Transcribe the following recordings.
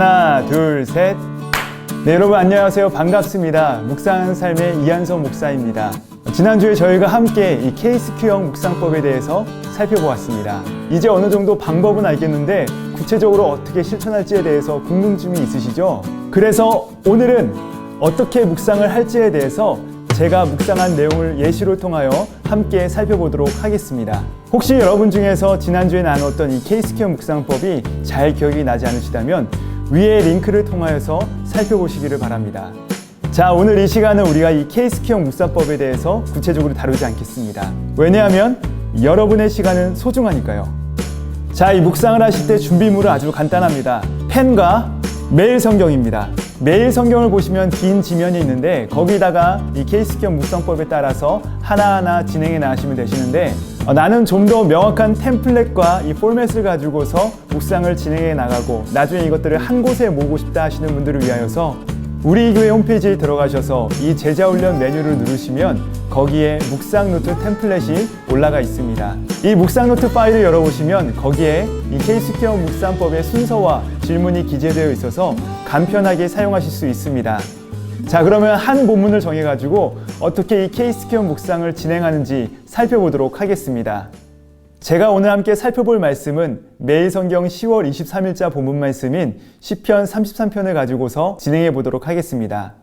하나, 둘, 셋. 네, 여러분 안녕하세요. 반갑습니다. 묵상하는 삶의 이한석 목사입니다. 지난주에 저희가 함께 이 KSQ형 묵상법에 대해서 살펴보았습니다. 이제 어느 정도 방법은 알겠는데 구체적으로 어떻게 실천할지에 대해서 궁금증이 있으시죠? 그래서 오늘은 어떻게 묵상을 할지에 대해서 제가 묵상한 내용을 예시로 통하여 함께 살펴보도록 하겠습니다. 혹시 여러분 중에서 지난주에 나눴던 이 KSQ형 묵상법이 잘 기억이 나지 않으시다면 위에 링크를 통하여서 살펴보시기를 바랍니다. 자, 오늘 이 시간은 우리가 이 KSQ형 묵상법에 대해서 구체적으로 다루지 않겠습니다. 왜냐하면 여러분의 시간은 소중하니까요. 자, 이 묵상을 하실 때 준비물은 아주 간단합니다. 펜과 매일 성경입니다. 매일 성경을 보시면 긴 지면이 있는데 거기다가 이 KSQ형 묵상법에 따라서 하나하나 진행해 나가시면 되시는데 나는 좀 더 명확한 템플릿과 이 포맷을 가지고서 묵상을 진행해 나가고 나중에 이것들을 한 곳에 모으고 싶다 하시는 분들을 위하여서 우리 교회 홈페이지에 들어가셔서 이 제자훈련 메뉴를 누르시면 거기에 묵상노트 템플릿이 올라가 있습니다. 이 묵상노트 파일을 열어보시면 거기에 이 KSQ형 묵상법의 순서와 질문이 기재되어 있어서 간편하게 사용하실 수 있습니다. 자, 그러면 한 본문을 정해가지고 어떻게 이 KSQ형 묵상을 진행하는지 살펴보도록 하겠습니다. 제가 오늘 함께 살펴볼 말씀은 매일 성경 10월 23일자 본문 말씀인 시편 33편을 가지고서 진행해 보도록 하겠습니다.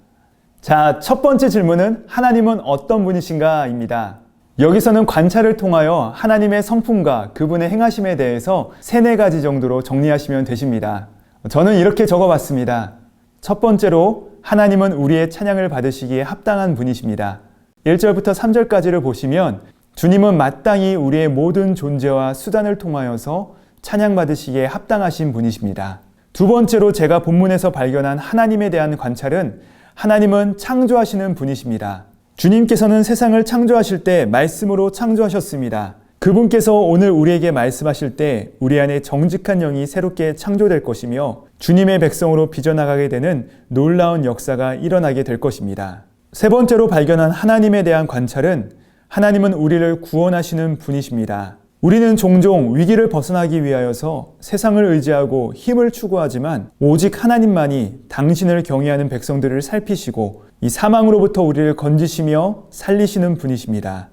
자, 첫 번째 질문은 하나님은 어떤 분이신가 입니다. 여기서는 관찰을 통하여 하나님의 성품과 그분의 행하심에 대해서 3-4가지 정도로 정리하시면 되십니다. 저는 이렇게 적어봤습니다. 첫 번째로 하나님은 우리의 찬양을 받으시기에 합당한 분이십니다. 1절부터 3절까지를 보시면 주님은 마땅히 우리의 모든 존재와 수단을 통하여서 찬양받으시기에 합당하신 분이십니다. 두 번째로 제가 본문에서 발견한 하나님에 대한 관찰은 하나님은 창조하시는 분이십니다. 주님께서는 세상을 창조하실 때 말씀으로 창조하셨습니다. 그분께서 오늘 우리에게 말씀하실 때 우리 안에 정직한 영이 새롭게 창조될 것이며 주님의 백성으로 빚어나가게 되는 놀라운 역사가 일어나게 될 것입니다. 세 번째로 발견한 하나님에 대한 관찰은 하나님은 우리를 구원하시는 분이십니다. 우리는 종종 위기를 벗어나기 위하여서 세상을 의지하고 힘을 추구하지만 오직 하나님만이 당신을 경외하는 백성들을 살피시고 이 사망으로부터 우리를 건지시며 살리시는 분이십니다.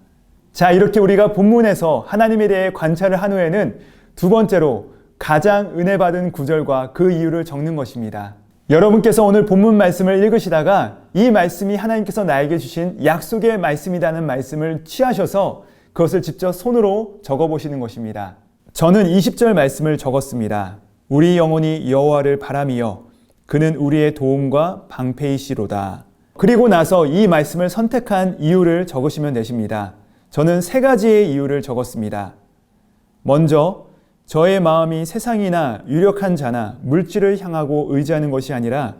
자, 이렇게 우리가 본문에서 하나님에 대해 관찰을 한 후에는 두 번째로 가장 은혜 받은 구절과 그 이유를 적는 것입니다. 여러분께서 오늘 본문 말씀을 읽으시다가 이 말씀이 하나님께서 나에게 주신 약속의 말씀이라는 말씀을 취하셔서 그것을 직접 손으로 적어보시는 것입니다. 저는 20절 말씀을 적었습니다. 우리 영혼이 여호와를 바라미여 그는 우리의 도움과 방패이시로다. 그리고 나서 이 말씀을 선택한 이유를 적으시면 되십니다. 저는 3가지의 이유를 적었습니다. 먼저 저의 마음이 세상이나 유력한 자나 물질을 향하고 의지하는 것이 아니라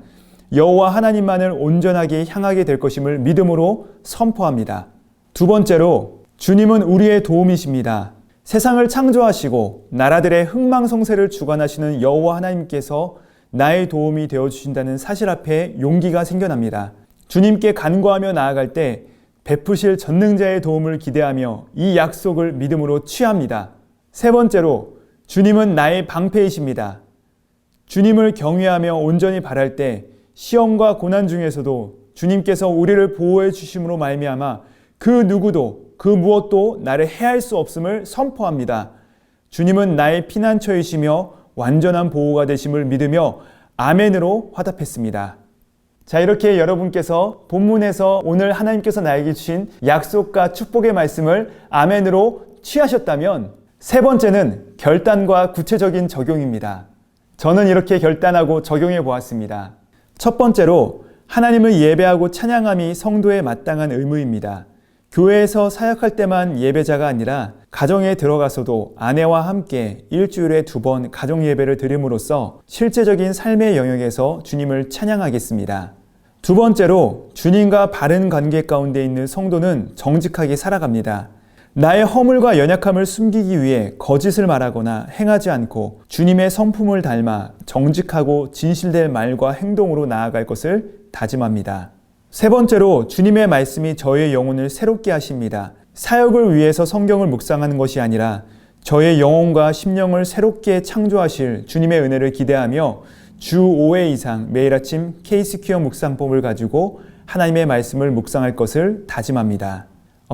여호와 하나님만을 온전하게 향하게 될 것임을 믿음으로 선포합니다. 두 번째로 주님은 우리의 도움이십니다. 세상을 창조하시고 나라들의 흥망성쇠를 주관하시는 여호와 하나님께서 나의 도움이 되어주신다는 사실 앞에 용기가 생겨납니다. 주님께 간구하며 나아갈 때 베푸실 전능자의 도움을 기대하며 이 약속을 믿음으로 취합니다. 세 번째로 주님은 나의 방패이십니다. 주님을 경외하며 온전히 바랄 때 시험과 고난 중에서도 주님께서 우리를 보호해 주심으로 말미암아 그 누구도 그 무엇도 나를 해할 수 없음을 선포합니다. 주님은 나의 피난처이시며 완전한 보호가 되심을 믿으며 아멘으로 화답했습니다. 자, 이렇게 여러분께서 본문에서 오늘 하나님께서 나에게 주신 약속과 축복의 말씀을 아멘으로 취하셨다면 세 번째는 결단과 구체적인 적용입니다. 저는 이렇게 결단하고 적용해 보았습니다. 첫 번째로 하나님을 예배하고 찬양함이 성도의 마땅한 의무입니다. 교회에서 사역할 때만 예배자가 아니라 가정에 들어가서도 아내와 함께 일주일에 2번 가정 예배를 드림으로써 실제적인 삶의 영역에서 주님을 찬양하겠습니다. 두 번째로 주님과 바른 관계 가운데 있는 성도는 정직하게 살아갑니다. 나의 허물과 연약함을 숨기기 위해 거짓을 말하거나 행하지 않고 주님의 성품을 닮아 정직하고 진실된 말과 행동으로 나아갈 것을 다짐합니다. 세 번째로 주님의 말씀이 저의 영혼을 새롭게 하십니다. 사역을 위해서 성경을 묵상하는 것이 아니라 저의 영혼과 심령을 새롭게 창조하실 주님의 은혜를 기대하며 주 5회 이상 매일 아침 KCQ형 묵상법을 가지고 하나님의 말씀을 묵상할 것을 다짐합니다.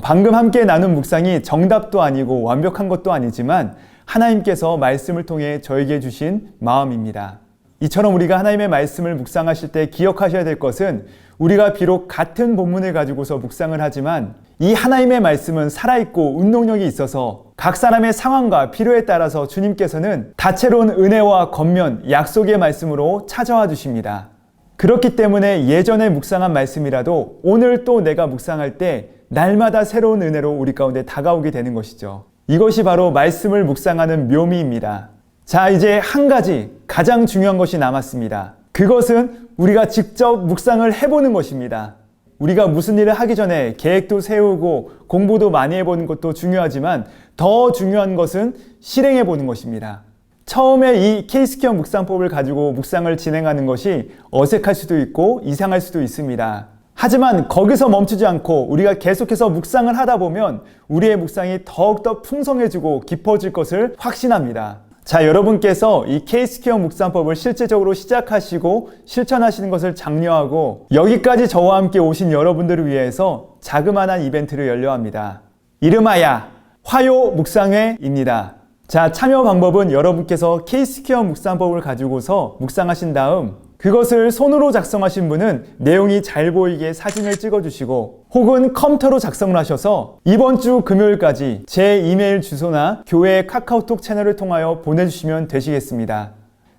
방금 함께 나눈 묵상이 정답도 아니고 완벽한 것도 아니지만 하나님께서 말씀을 통해 저에게 주신 마음입니다. 이처럼 우리가 하나님의 말씀을 묵상하실 때 기억하셔야 될 것은 우리가 비록 같은 본문을 가지고서 묵상을 하지만 이 하나님의 말씀은 살아있고 운동력이 있어서 각 사람의 상황과 필요에 따라서 주님께서는 다채로운 은혜와 권면, 약속의 말씀으로 찾아와 주십니다. 그렇기 때문에 예전에 묵상한 말씀이라도 오늘 또 내가 묵상할 때 날마다 새로운 은혜로 우리 가운데 다가오게 되는 것이죠. 이것이 바로 말씀을 묵상하는 묘미입니다. 자, 이제 한 가지 가장 중요한 것이 남았습니다. 그것은 우리가 직접 묵상을 해보는 것입니다. 우리가 무슨 일을 하기 전에 계획도 세우고 공부도 많이 해보는 것도 중요하지만 더 중요한 것은 실행해보는 것입니다. 처음에 이 KCQ형 묵상법을 가지고 묵상을 진행하는 것이 어색할 수도 있고 이상할 수도 있습니다. 하지만 거기서 멈추지 않고 우리가 계속해서 묵상을 하다 보면 우리의 묵상이 더욱더 풍성해지고 깊어질 것을 확신합니다. 자, 여러분께서 이 KCQ형 묵상법을 실제적으로 시작하시고 실천하시는 것을 장려하고 여기까지 저와 함께 오신 여러분들을 위해서 자그마한 이벤트를 열려합니다. 이름하여 화요 묵상회입니다. 자, 참여 방법은 여러분께서 KCQ형 묵상법을 가지고서 묵상하신 다음 그것을 손으로 작성하신 분은 내용이 잘 보이게 사진을 찍어주시고 혹은 컴퓨터로 작성을 하셔서 이번 주 금요일까지 제 이메일 주소나 교회 카카오톡 채널을 통하여 보내주시면 되시겠습니다.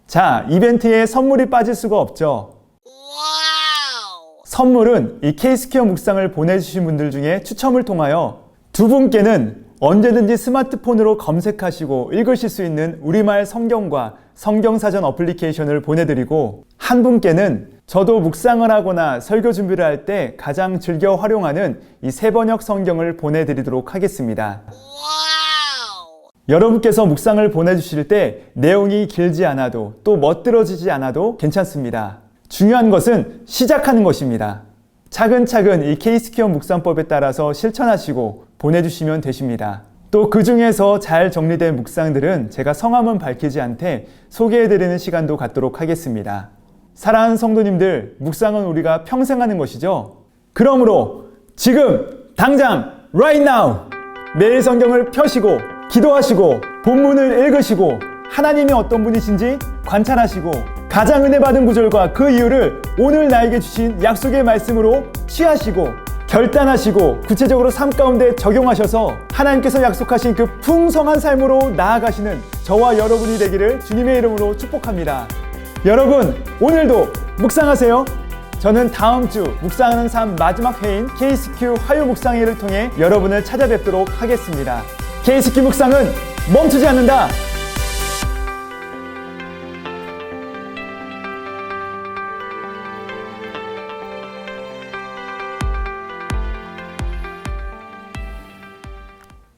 자, 이벤트에 선물이 빠질 수가 없죠. 선물은 이 KCQ형 묵상을 보내주신 분들 중에 추첨을 통하여 두 분께는 언제든지 스마트폰으로 검색하시고 읽으실 수 있는 우리말 성경과 성경사전 어플리케이션을 보내드리고 한 분께는 저도 묵상을 하거나 설교 준비를 할 때 가장 즐겨 활용하는 이 세번역 성경을 보내드리도록 하겠습니다. 여러분께서 묵상을 보내주실 때 내용이 길지 않아도 또 멋들어지지 않아도 괜찮습니다. 중요한 것은 시작하는 것입니다. 차근차근 이 KCQ형 묵상법에 따라서 실천하시고 보내주시면 되십니다. 또 그 중에서 잘 정리된 묵상들은 제가 성함은 밝히지 않되 소개해드리는 시간도 갖도록 하겠습니다. 사랑하는 성도님들, 묵상은 우리가 평생 하는 것이죠. 그러므로 지금 당장 right now 매일 성경을 펴시고 기도하시고 본문을 읽으시고 하나님이 어떤 분이신지 관찰하시고 가장 은혜 받은 구절과 그 이유를 오늘 나에게 주신 약속의 말씀으로 취하시고 결단하시고 구체적으로 삶 가운데 적용하셔서 하나님께서 약속하신 그 풍성한 삶으로 나아가시는 저와 여러분이 되기를 주님의 이름으로 축복합니다. 여러분, 오늘도 묵상하세요. 저는 다음 주 묵상하는 삶 마지막 회인 KCQ 화요 묵상회를 통해 여러분을 찾아뵙도록 하겠습니다. KCQ 묵상은 멈추지 않는다.